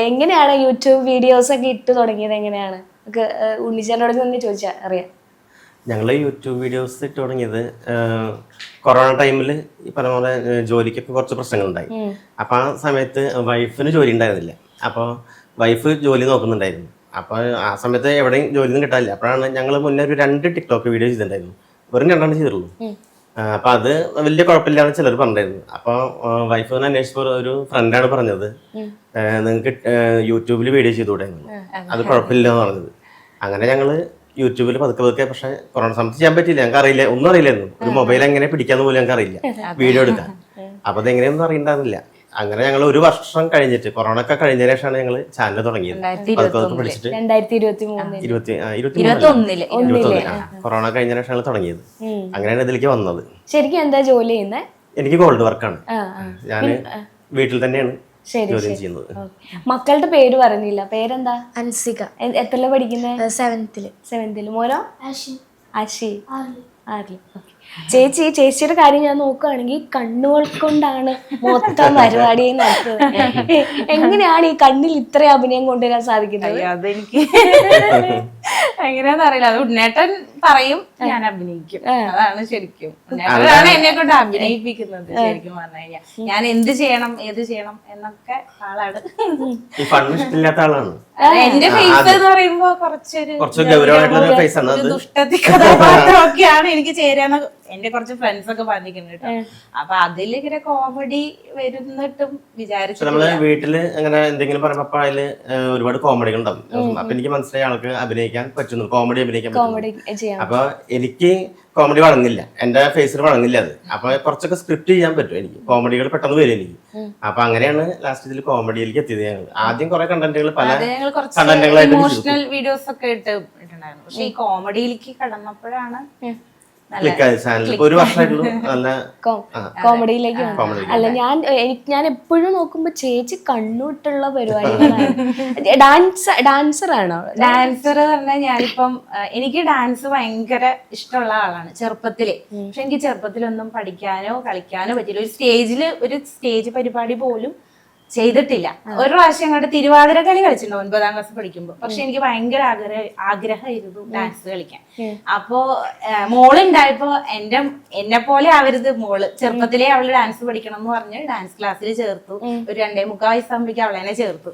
എങ്ങനെയാണ് YouTube videos ഒക്കെ ഇട്ട് തുടങ്ങിയത്? എങ്ങനെയാണ് നമുക്ക് ഉണ്ണിച്ചേട്ടനോട് തന്നെ ചോദിച്ചാൽ അറിയാം. ഞങ്ങൾ യൂട്യൂബ് വീഡിയോസ് ഇട്ട് തുടങ്ങിയത് കൊറോണ ടൈമിൽ ഈ പറഞ്ഞ പോലെ ജോലിക്കൊക്കെ കുറച്ച് പ്രശ്നങ്ങളുണ്ടായി. അപ്പോൾ ആ സമയത്ത് വൈഫിന് ജോലി ഉണ്ടായിരുന്നില്ല. അപ്പോൾ വൈഫ് ജോലി നോക്കുന്നുണ്ടായിരുന്നു. അപ്പോൾ ആ സമയത്ത് എവിടെയും ജോലിയൊന്നും കിട്ടാനില്ല. അപ്പോഴാണ് ഞങ്ങൾ മുന്നേ ഒരു 2 ടിക്ടോക്ക് വീഡിയോ ചെയ്തിട്ടുണ്ടായിരുന്നു. വെറും 2 ചെയ്തിട്ടുള്ളൂ. അപ്പോൾ അത് വലിയ കുഴപ്പമില്ലാന്ന് ചിലർ പറഞ്ഞിരുന്നു. അപ്പോൾ വൈഫിനെ അന്വേഷിച്ചപ്പോൾ ഒരു ഫ്രണ്ടാണ് പറഞ്ഞത്, നിങ്ങൾക്ക് യൂട്യൂബിൽ വീഡിയോ ചെയ്തുകൂടെ, അത് കുഴപ്പമില്ല എന്ന് പറഞ്ഞത്. അങ്ങനെ ഞങ്ങൾ യൂട്യൂബിൽ പതുക്കെ പക്ഷേ കൊറോണ സമയത്ത് ചെയ്യാൻ പറ്റില്ല. ഞങ്ങൾക്ക് അറിയില്ല, ഒന്നും അറിയില്ലായിരുന്നു. ഒരു മൊബൈൽ എങ്ങനെ പിടിക്കാന്ന് പോലും ഞങ്ങൾക്ക് അറിയില്ല, വീഡിയോ എടുക്കാൻ. അപ്പോൾ അതെങ്ങനെയൊന്നും അറിയണ്ടായിരുന്നില്ല. അങ്ങനെ ഞങ്ങൾ 1 വർഷം കഴിഞ്ഞിട്ട്, കൊറോണ ഒക്കെ കഴിഞ്ഞ ശേഷമാണ് ഞങ്ങൾ ചാനൽ തുടങ്ങിയത്. പഠിച്ചിട്ട് 2021 കൊറോണ കഴിഞ്ഞ ശേഷം ഞങ്ങൾ തുടങ്ങിയത്. അങ്ങനെയാണ് ഇതിലേക്ക് വന്നത്. ശരിക്കും എന്താ ജോലി ചെയ്യുന്നത്? എനിക്ക് ഗോൾഡ് വർക്കാണ്. ഞാൻ വീട്ടിൽ തന്നെയാണ് ജോലി ചെയ്യുന്നത്. മക്കളുടെ പേര് പറഞ്ഞില്ല, പേരെന്താ? അൻസിക. എത്രല്ല പഠിക്കുന്നത്? 7th. മോനോ? അശി. 6. ചേച്ചിയുടെ കാര്യം ഞാൻ നോക്കുകയാണെങ്കിൽ കണ്ണുകൾ കൊണ്ടാണ് മൊത്തം പരിപാടിയെ നടത്തുന്നത്. എങ്ങനെയാണ് ഈ കണ്ണിൽ ഇത്ര അഭിനയം കൊണ്ടുവരാൻ സാധിക്കുന്നത്? അതെനിക്ക് എങ്ങനെയാന്ന് അറിയില്ല. അത് ഉണ്ണേട്ടൻ പറയും, ഞാൻ അഭിനയിക്കും. അതാണ് ശരിക്കും ഉണ്ണേട്ടനാണ് എന്നെ കൊണ്ട് അഭിനയിപ്പിക്കുന്നത്. ശരിക്കും പറഞ്ഞു കഴിഞ്ഞാൽ ഞാൻ എന്ത് ചെയ്യണം, ഏത് ചെയ്യണം എന്നൊക്കെ ആളാണ്. എന്റെ ഫേസ് എന്ന് പറയുമ്പോ കുറച്ചൊരു ദുഷ്ടത്തി കഥാപാത്രമൊക്കെയാണ് എനിക്ക് ചേരാന്ന് എന്റെ കുറച്ച് ഫ്രണ്ട്സ് ഒക്കെ പറഞ്ഞിരിക്കുന്നു കേട്ടോ. അപ്പൊ അതിലിങ്ങനെ കോമഡി വരുന്നിട്ടും വിചാരിച്ചു. നമ്മള് വീട്ടില് അങ്ങനെ എന്തെങ്കിലും പറയുമ്പോ അതില് ഒരുപാട് കോമഡികൾ ഉണ്ടാവും. അപ്പൊ എനിക്ക് മനസ്സിലായി ആൾക്ക് അഭിനയിക്കാൻ പറ്റുന്നു, കോമഡി അഭിനയിക്കാൻ പറ്റുന്നു. അപ്പൊ എനിക്ക് കോമഡി വഴങ്ങില്ല, എന്റെ ഫേസിൽ വഴങ്ങില്ല അത്. അപ്പൊ കുറച്ചൊക്കെ സ്ക്രിപ്റ്റ് ചെയ്യാൻ പറ്റും എനിക്ക്, കോമഡികൾ പെട്ടെന്ന് വരും എനിക്ക്. അപ്പൊ അങ്ങനെയാണ് ലാസ്റ്റ് ഇതിൽ കോമഡിയിലേക്ക് എത്തിയത്. ഞങ്ങൾ ആദ്യം കുറെ കണ്ടന്റുകൾ, പല കണ്ടന്റുകളായിട്ട് ഇമോഷണൽ വീഡിയോസ് ഒക്കെ ഇട്ടിട്ടുണ്ടായിരുന്നു. പക്ഷെ ഈ കോമഡിയിലേക്ക് കടന്നപ്പോഴാണ് കോമഡിയിലേക്ക്. അല്ല, ഞാൻ എപ്പോഴും നോക്കുമ്പോ ചേച്ചി കണ്ണൂട്ടുള്ള പരിപാടികളാണ്. ഡാൻസർ ആണോ? ഡാൻസർ പറഞ്ഞാൽ ഞാനിപ്പം എനിക്ക് ഡാൻസ് ഭയങ്കര ഇഷ്ടമുള്ള ആളാണ് ചെറുപ്പത്തില്. പക്ഷെ എനിക്ക് ചെറുപ്പത്തിലൊന്നും പഠിക്കാനോ കളിക്കാനോ പറ്റില്ല. ഒരു സ്റ്റേജ് പരിപാടി പോലും ചെയ്തിട്ടില്ല. ഒരു പ്രാവശ്യം കണ്ട് തിരുവാതിര കളി കളിച്ചിട്ടുണ്ടോ 9ാം ക്ലാസ് പഠിക്കുമ്പോൾ. പക്ഷെ എനിക്ക് ഭയങ്കര ആഗ്രഹമായിരുന്നു ഡാൻസ് കളിക്കാൻ. അപ്പോ മോളുണ്ടായപ്പോ എന്നെ പോലെ ആവരുത് മോള്, ചെറുപ്പത്തിലേ അവള് ഡാൻസ് പഠിക്കണം എന്ന് പറഞ്ഞ് ഡാൻസ് ക്ലാസ്സിൽ ചേർത്തു. ഒരു 2.25 വയസ്സാകുമ്പോഴേക്കും അവളെന്നെ ചേർത്തു.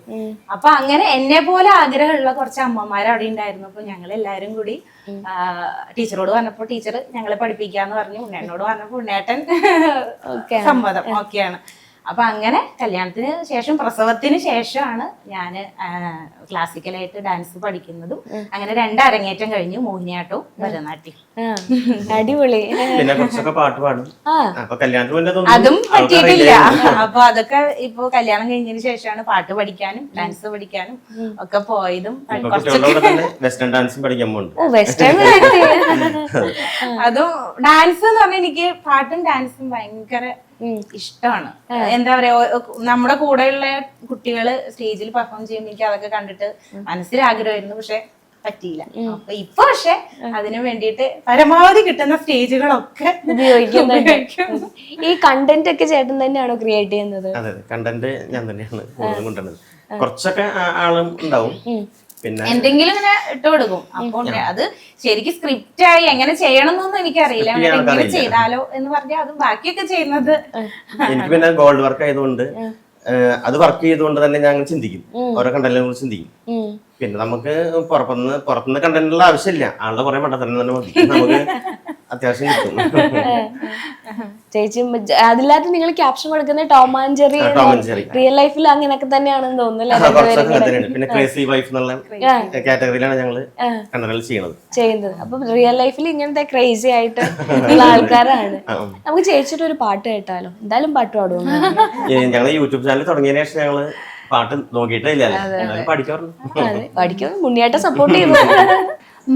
അപ്പൊ അങ്ങനെ എന്നെ പോലെ ആഗ്രഹമുള്ള കുറച്ച് അമ്മമാർ അവിടെ ഉണ്ടായിരുന്നു. അപ്പൊ ഞങ്ങൾ എല്ലാരും കൂടി ടീച്ചറോട് പറഞ്ഞപ്പോ ടീച്ചർ ഞങ്ങളെ പഠിപ്പിക്കാന്ന് പറഞ്ഞു. ഉണ്ണേട്ടനോട് പറഞ്ഞപ്പോ ഉണ്ണേട്ടൻ സമ്മതം ഓക്കെയാണ്. അപ്പൊ അങ്ങനെ കല്യാണത്തിന് ശേഷം, പ്രസവത്തിന് ശേഷമാണ് ഞാൻ ക്ലാസിക്കലായിട്ട് ഡാൻസ് പഠിക്കുന്നതും. അങ്ങനെ 2 അരങ്ങേറ്റം കഴിഞ്ഞു, മോഹിനിയാട്ടവും ഭരതനാട്യം. അടിപൊളി. അതും പറ്റിയിട്ടില്ല. അപ്പൊ അതൊക്കെ ഇപ്പൊ കല്യാണം കഴിഞ്ഞതിന് ശേഷമാണ് പാട്ട് പഠിക്കാനും ഡാൻസ് പഠിക്കാനും ഒക്കെ പോയതും. അതും ഡാൻസ് എന്ന് പറഞ്ഞാൽ എനിക്ക് പാട്ടും ഡാൻസും ഭയങ്കര ഇഷ്ടമാണ്. എന്താ പറയാ, നമ്മുടെ കൂടെയുള്ള കുട്ടികള് സ്റ്റേജിൽ പെർഫോം ചെയ്യുമ്പോൾ എനിക്ക് അതൊക്കെ കണ്ടിട്ട് മനസ്സിൽ ആഗ്രഹമായിരുന്നു. പക്ഷെ പറ്റിയില്ല. അപ്പൊ ഇപ്പൊ പക്ഷെ അതിനു വേണ്ടിയിട്ട് പരമാവധി കിട്ടുന്ന സ്റ്റേജുകളൊക്കെ ഉപയോഗിക്കും. ഈ കണ്ടന്റ് ഒക്കെ ചേട്ടൻ തന്നെയാണോ ക്രിയേറ്റ് ചെയ്യുന്നത്? അതെ, കണ്ടന്റ് ഞാൻ തന്നെയാണ് കൊണ്ടുവരുന്നത്. കുറച്ചൊക്കെ ആളും ഉണ്ടാവും, പിന്നെ എന്തെങ്കിലും ഇങ്ങനെ ഇട്ട് കൊടുക്കും. അപ്പൊ അത് ശരിക്കും സ്ക്രിപ്റ്റ് ആയി എങ്ങനെ ചെയ്യണം എന്നൊന്നും എനിക്കറിയില്ല. എങ്ങനെ ചെയ്താലോ എന്ന് പറഞ്ഞാൽ അത് ബാക്കിയൊക്കെ ചെയ്യുന്നത് എനിക്ക് പിന്നെ ഗോൾഡ് വർക്ക് ആയതുകൊണ്ട് അത് വർക്ക് ചെയ്തുകൊണ്ട് തന്നെ ഞാൻ ചിന്തിക്കും, ഓരോ കണ്ടന്റിനെ കുറിച്ച് ചിന്തിക്കും. പിന്നെ നമുക്ക് പുറത്തുനിന്ന് കണ്ടന്റുള്ള ആവശ്യമില്ല, ആളുടെ കുറെ മണ്ടത്തരം തന്നെ മതി, നമുക്ക് അത്യാവശ്യം കിട്ടും. ചേച്ചി അതില്ലാത്ത നിങ്ങൾ ക്യാപ്ഷൻ കൊടുക്കുന്നത് ടോം ആൻഡ് ജെറി റിയൽ ലൈഫിൽ അങ്ങനെയൊക്കെ തന്നെയാണെന്ന് തോന്നുന്നു. പിന്നെ ക്രേസി വൈഫ് എന്നുള്ള കാറ്റഗറിയിലാണ് ഞങ്ങള് കണ്ടന്റുകൾ ചെയ്യുന്നത്. അപ്പൊ റിയൽ ലൈഫിൽ ഇങ്ങനത്തെ ക്രേസി ആയിട്ട് ഉള്ള ആൾക്കാരാണ്. നമുക്ക് ചേച്ചിയുടെ ഒരു പാട്ട് കേട്ടാലോ? എന്തായാലും പാട്ട് പാടും. ഞങ്ങൾ യൂട്യൂബ് ചാനൽ തുടങ്ങിയതിനു ശേഷം ഞങ്ങള് പാട്ട് നോക്കിയിട്ടില്ല, പഠിക്കും. മുന്നിയായിട്ട് സപ്പോർട്ട് ചെയ്യുന്നു.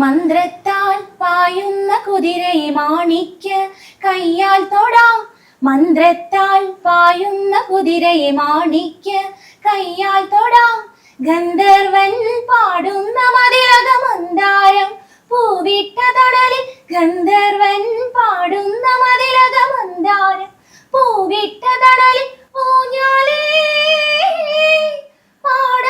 മന്ത്രത്താൽ പായുന്ന കുതിരയെ മാണിക്ക് കയ്യാൽ തൊടാം. മന്ത്രത്താൽ പായുന്ന കുതിരയെ മാണിക്ക് കയ്യാൽ തൊടാം. ഗന്ധർവൻ പാടുന്ന മതിലക മന്ദാരം പൂവിട്ട തണലിൽ. ഗന്ധർവൻ പാടുന്ന മതിലക മന്ദാരം പൂവിട്ട തണലിൽ. ഊഞ്ഞാലേ പാട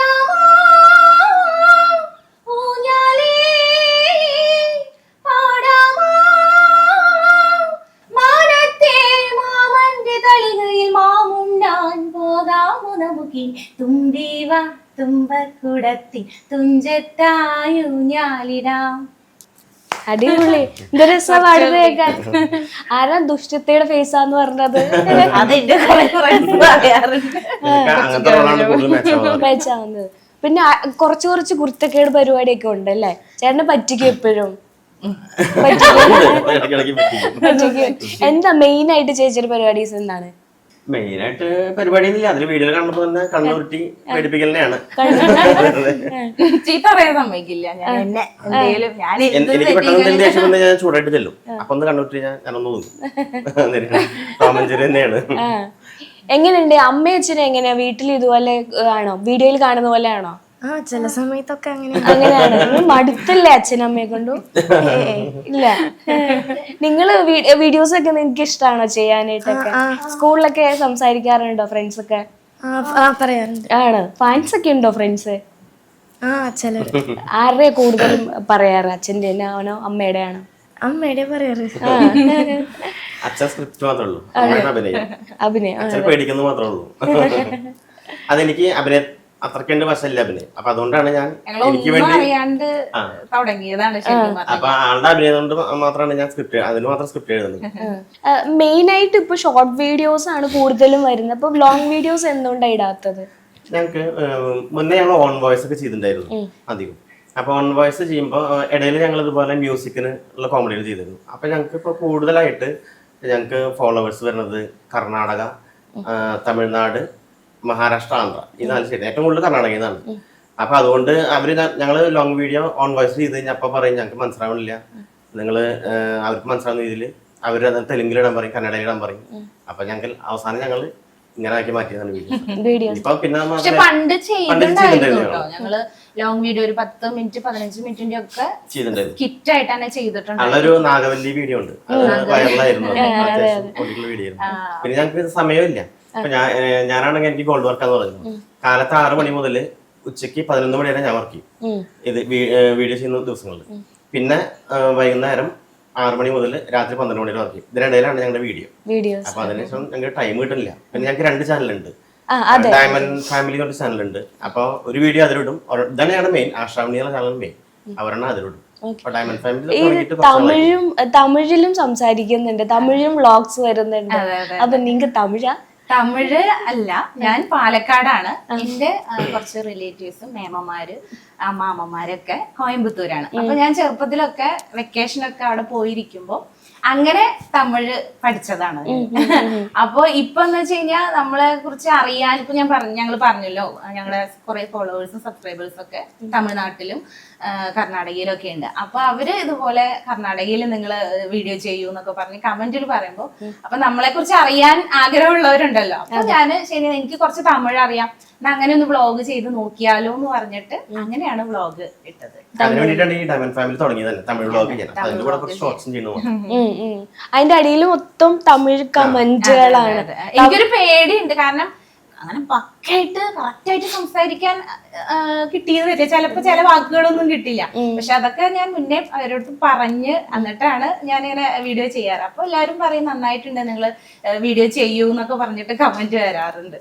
തുമ്പീവ തുമ്പക്കുടത്തി തുഞ്ചത്തായൂഞ്ഞാലിടാം. അടിപൊളി. എന്ത് രസാ പാടുന്നത് കേൾക്കാൻ. ആരാ ദുഷ്ടത്തയുടെ ഫേസാന്ന് പറഞ്ഞത്? അതെന്റെ കുറെ friends പറയാറുണ്ട്. അങ്ങനത്തെ റോളാണ് കൂടുതൽ മാച്ചാവുന്നത്. വെച്ചാവുന്നത്. പിന്നെ കുറച്ച് കുറച്ച് കുരുത്തക്കേട് പരിപാടിയൊക്കെ ഉണ്ടല്ലേ ചേട്ടനെ പറ്റിക്കും എപ്പോഴും? ഇടയ്ക്കിടയ്ക്ക് പറ്റിക്കും. എന്താ മെയിൻ ആയിട്ട് ചേച്ചിയുടെ പരിപാടീസ് എന്താണ്? മെയിനായിട്ട് പരിപാടിയൊന്നുമില്ല, അതിൽ വീഡിയോ കാണുമ്പോ തന്നെ കണ്ണുരുട്ടി പേടിപ്പിക്കലിനെയാണ്. ചീത്ത പറയാൻ സമ്മതിക്കില്ല ഞാൻ. എന്നെ എന്തേലും ഞാൻ എനിക്ക് പെട്ടെന്ന് എന്തെങ്കിലും ദേഷ്യം വന്നാൽ ഞാൻ ചൂടായിട്ട് ചെല്ലും. അപ്പൊ ഒന്ന് കണ്ണുരുട്ടി ഞാനൊന്ന് തോന്നും. ടോമഞ്ചേരി തന്നെയാണ്. എങ്ങനെയുണ്ട് അമ്മയും അച്ഛനും? എങ്ങനെയാ വീട്ടിൽ ഇതുപോലെ ആണോ? വീഡിയോയിൽ കാണുന്ന പോലെ ആണോ? ചില സമയത്തൊക്കെ അങ്ങനെയാണ്. മടുത്തല്ലേ അച്ഛനമ്മയെ കൊണ്ടും? ഇല്ല. നിങ്ങള് വീഡിയോസ് ഒക്കെ നിങ്ങൾക്ക് ഇഷ്ടമാണോ ചെയ്യാനായിട്ടൊക്കെ? സ്കൂളിലൊക്കെ സംസാരിക്കാറുണ്ടോ ഫ്രണ്ട്സ് ഒക്കെ? പറയാറുണ്ട്. ആണ്. ഫാൻസ് ഒക്കെ ഉണ്ടോ ഫ്രണ്ട്സ്? ചിലർ. ആരുടെ കൂടുതലും പറയാറ്? അച്ഛൻ്റെ ആണോ അമ്മയുടെ ആണോ? അമ്മയുടെ പറയാറ്. അച്ഛൻ സ്ക്രിപ്റ്റ് മാത്രമേ ഉള്ളൂ, അഭിനയം അച്ഛൻ പേടിക്കുന്നത് മാത്രമേ ഉള്ളൂ. അതെനിക്ക് അഭിനയം അത്രയ്ക്കുണ്ട് വശമില്ല അഭിനയം. അപ്പൊ അതുകൊണ്ടാണ് ഞാൻ എനിക്ക് വേണ്ടി അറിയാണ്ട് തുടങ്ങിയതാണ് ശരിക്കും. അപ്പൊ ആളുടെ അഭിനയം കൊണ്ട് മാത്രമാണ് ഞാൻ സ്ക്രിപ്റ്റ്, അതിന് മാത്രം സ്ക്രിപ്റ്റ് എഴുതുന്നത്. മെയിൻ ആയിട്ട് ഇപ്പൊ ഷോർട്ട് വീഡിയോസ് ആണ് കൂടുതലും വരുന്നത്. അപ്പൊ ലോങ് വീഡിയോസ് എന്തുകൊണ്ടാണ് ഇടാത്തത്? ഞങ്ങൾക്ക് മുന്നേ ഞങ്ങൾ ഓൺ വോയിസ് ഒക്കെ ചെയ്തിട്ടുണ്ടായിരുന്നു അധികം. അപ്പൊ ഓൺ വോയിസ് ചെയ്യുമ്പോൾ ഇടയിൽ ഞങ്ങൾ ഇതുപോലെ മ്യൂസിക്കിന് ഉള്ള കോമഡികൾ ചെയ്തിരുന്നു. അപ്പൊ ഞങ്ങൾക്ക് ഇപ്പൊ കൂടുതലായിട്ട് ഞങ്ങൾക്ക് ഫോളോവേഴ്സ് വരുന്നത് കർണാടക, തമിഴ്നാട്, മഹാരാഷ്ട്ര, ആന്ധ്ര, ഈ 4 സ്റ്റേറ്റ്. ഏറ്റവും കൂടുതൽ കർണാടകയിൽ നിന്നാണ്. അപ്പൊ അതുകൊണ്ട് ഞങ്ങള് ലോങ് വീഡിയോ ഓൺ വോയിസ് ചെയ്ത് കഴിഞ്ഞാൽ അപ്പൊ പറയും ഞങ്ങൾക്ക് മനസ്സിലാവണില്ല, നിങ്ങള് അവർക്ക് മനസ്സിലാവുന്ന രീതിയിൽ അവരത് തെലുങ്കിലിടാൻ പറയും, കന്നഡയിലിടാൻ പറയും. അപ്പൊ ഞങ്ങൾ അവസാനം ഞങ്ങള് ഇങ്ങനെ ആക്കി മാറ്റിയതാണ് വീഡിയോ. ഇപ്പൊ പിന്നെ പക്ഷെ പണ്ട് ചെയ്തിട്ടുണ്ടായിരുന്നു കേട്ടോ. ഞങ്ങള് ലോങ് വീഡിയോ ഒരു 10 മിനിറ്റ് 15 മിനിറ്റിന്റെ ഒക്കെ സ്കിറ്റ് ആയിട്ട് തന്നെ ചെയ്തിട്ടുണ്ട്. അതൊരു നാഗവല്ലി വീഡിയോ ഉണ്ട്, വൈറലായിരുന്നു, വീഡിയോ. പിന്നെ ഞങ്ങൾക്ക് സമയമില്ല. അപ്പൊ ഞാനാണെങ്കിൽ എനിക്ക് ഗോൾഡ് വർക്ക് എന്ന് പറയുന്നത് കാലത്ത് 6 മണി മുതൽ ഉച്ചയ്ക്ക് 11 മണി വരെ ഞാൻ വർക്ക് ചെയ്യും ഇത് വീഡിയോ ചെയ്യുന്ന ദിവസങ്ങളിൽ. പിന്നെ വൈകുന്നേരം 6 മണി മുതൽ രാത്രി 12 മണി വരെ വർക്ക് ചെയ്യും. ഇതിനിടയിലാണ് ഞങ്ങളുടെ വീഡിയോ. അപ്പൊ അതിനുശേഷം ഞങ്ങൾക്ക് ടൈം കിട്ടില്ല. പിന്നെ ഞങ്ങൾക്ക് 2 ചാനലുണ്ട്. ഡയമണ്ട് ഫാമിലി കൊണ്ട് ചാനലുണ്ട്. അപ്പൊ ഒരു വീഡിയോ അതിലിടും. ഇതാണ് മെയിൻ. ആശ്രാവണി എന്ന ചാനൽ മെയിൻ, അവരാണ് അതിലിടും. തമിഴിലും സംസാരിക്കുന്നുണ്ട്, തമിഴിലും വ്ളോഗ്സ് വരുന്നുണ്ട്. അപ്പൊ നിങ്ങക്ക് തമിഴ് അല്ല, ഞാൻ പാലക്കാടാണ്. എന്റെ കുറച്ച് റിലേറ്റീവ്സും മേമമാര് മാമന്മാരൊക്കെ കോയമ്പത്തൂരാണ്. അപ്പൊ ഞാൻ ചെറുപ്പത്തിലൊക്കെ വെക്കേഷനൊക്കെ അവിടെ പോയിരിക്കുമ്പോ അങ്ങനെ തമിഴ് പഠിച്ചതാണ്. അപ്പൊ ഇപ്പൊ എന്ന് വെച്ച് കഴിഞ്ഞാൽ നമ്മളെ കുറിച്ച് അറിയാൻ ഇപ്പൊ ഞങ്ങൾ പറഞ്ഞല്ലോ, ഞങ്ങളുടെ കുറെ ഫോളോവേഴ്സും സബ്സ്ക്രൈബേഴ്സും ഒക്കെ തമിഴ്നാട്ടിലും കർണാടകയിലും ഒക്കെ ഉണ്ട്. അപ്പൊ അവര് ഇതുപോലെ കർണാടകയിൽ നിങ്ങൾ വീഡിയോ ചെയ്യൂ എന്നൊക്കെ പറഞ്ഞ് കമന്റിൽ പറയുമ്പോ അപ്പൊ നമ്മളെ കുറിച്ച് അറിയാൻ ആഗ്രഹമുള്ളവരുണ്ടല്ലോ. അപ്പൊ ഞാന് ശരി എനിക്ക് കുറച്ച് തമിഴ് അറിയാം, അങ്ങനെ ഒന്ന് വ്ളോഗ് ചെയ്ത് നോക്കിയാലോ എന്ന് പറഞ്ഞിട്ട് അങ്ങനെയാണ് വ്ളോഗ് ഇട്ടത്. അതിന്റെ അടിയിൽ മൊത്തം തമിഴ് കമന്റുകളാണ്. എനിക്കൊരു പേടിയുണ്ട്, കാരണം അങ്ങനെ പക്കായിട്ട് കറക്റ്റായിട്ട് സംസാരിക്കാൻ കിട്ടിയത് വരെ ചിലപ്പോ ചില വാക്കുകളൊന്നും കിട്ടില്ല. പക്ഷെ അതൊക്കെ ഞാൻ മുന്നേ അവരോട് പറഞ്ഞ് എന്നിട്ടാണ് ഞാൻ ഇങ്ങനെ വീഡിയോ ചെയ്യാറ്. അപ്പൊ എല്ലാവരും പറയും നന്നായിട്ടുണ്ട്, നിങ്ങള് വീഡിയോ ചെയ്യൂ എന്നൊക്കെ പറഞ്ഞിട്ട് കമന്റ് വരാറുണ്ട്.